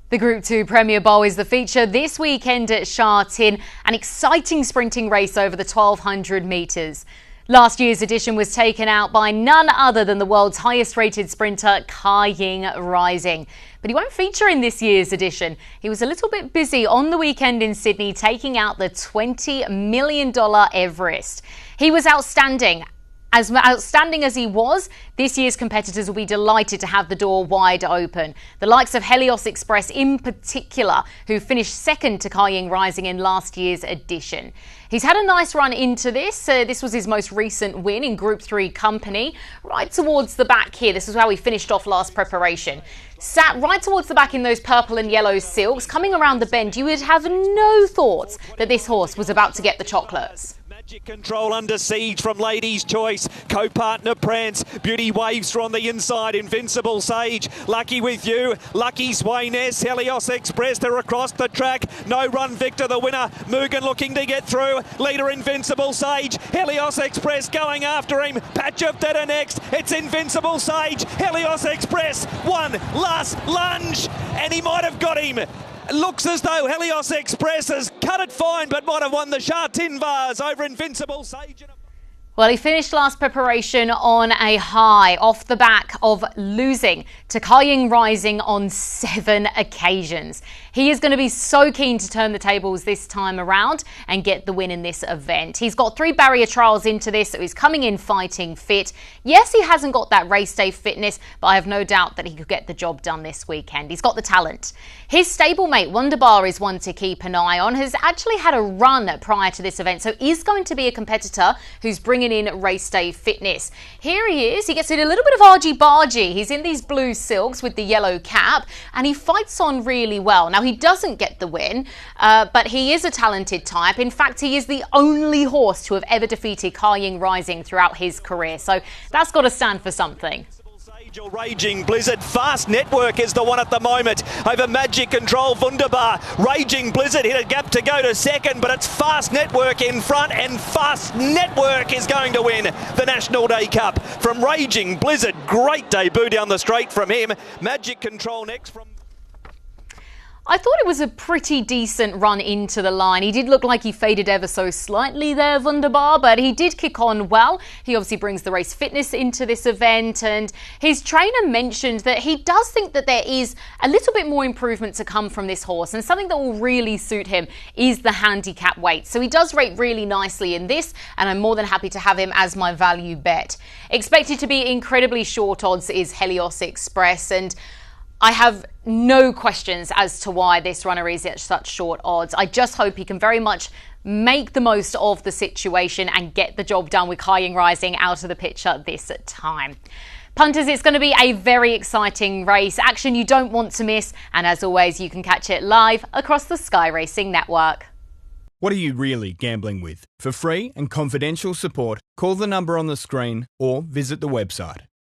The Group 2 Premier Bowl is the feature this weekend at Sha Tin, an exciting sprinting race over the 1200 metres. Last year's edition was taken out by none other than the world's highest rated sprinter, Kai Ying Rising. But he won't feature in this year's edition. He was a little bit busy on the weekend in Sydney taking out the $20 million Everest. He was outstanding. As outstanding as he was, this year's competitors will be delighted to have the door wide open. The likes of Helios Express in particular, who finished second to Kai Ying Rising in last year's edition. He's had a nice run into this. This was his most recent win in Group 3 company. Right towards the back here, this is how he finished off last preparation. Sat right towards the back in those purple and yellow silks, coming around the bend, you would have no thoughts that this horse was about to get the chocolates. Magic Control under siege from Ladies' Choice. Co-partner Prance. Beauty Waves are on the inside. Invincible Sage. Lucky With You. Lucky Swayness. Helios Express. They're across the track. No Run Victor the winner. Mugen looking to get through. Leader Invincible Sage. Helios Express going after him. Patch of Theta next. It's Invincible Sage. Helios Express. One last lunge. And he might have got him. Looks as though Helios Express has cut it fine, but might have won the Sha Tin Vase over Invincible Sage. Well, he finished last preparation on a high off the back of losing to Kai Ying Rising on 7 occasions. He is going to be so keen to turn the tables this time around and get the win in this event. He's got 3 barrier trials into this, so he's coming in fighting fit. Yes, he hasn't got that race day fitness, but I have no doubt that he could get the job done this weekend. He's got the talent. His stablemate, Wunderbar, is one to keep an eye on, has actually had a run prior to this event, so is going to be a competitor who's bringing in race day fitness. Here he is. He gets in a little bit of argy-bargy. He's in these blue silks with the yellow cap, and he fights on really well. Now, he doesn't get the win, but he is a talented type. In fact, he is the only horse to have ever defeated Kai Ying Rising throughout his career, so that's got to stand for something. Raging Blizzard. Fast Network is the one at the moment over Magic Control. Wunderbar. Raging Blizzard hit a gap to go to second, but it's Fast Network in front, and Fast Network is going to win the National Day Cup from Raging Blizzard. Great debut down the straight from him. Magic Control next from... I thought it was a pretty decent run into the line. He did look like he faded ever so slightly there, Wunderbar, but he did kick on well. He obviously brings the race fitness into this event, and his trainer mentioned that he does think that there is a little bit more improvement to come from this horse, and something that will really suit him is the handicap weight. So he does rate really nicely in this, and I'm more than happy to have him as my value bet. Expected to be incredibly short odds is Helios Express, and I have no questions as to why this runner is at such short odds. I just hope he can very much make the most of the situation and get the job done with Kai Ying Rising out of the picture this time. Punters, it's going to be a very exciting race. Action you don't want to miss. And as always, you can catch it live across the Sky Racing Network. What are you really gambling with? For free and confidential support, call the number on the screen or visit the website.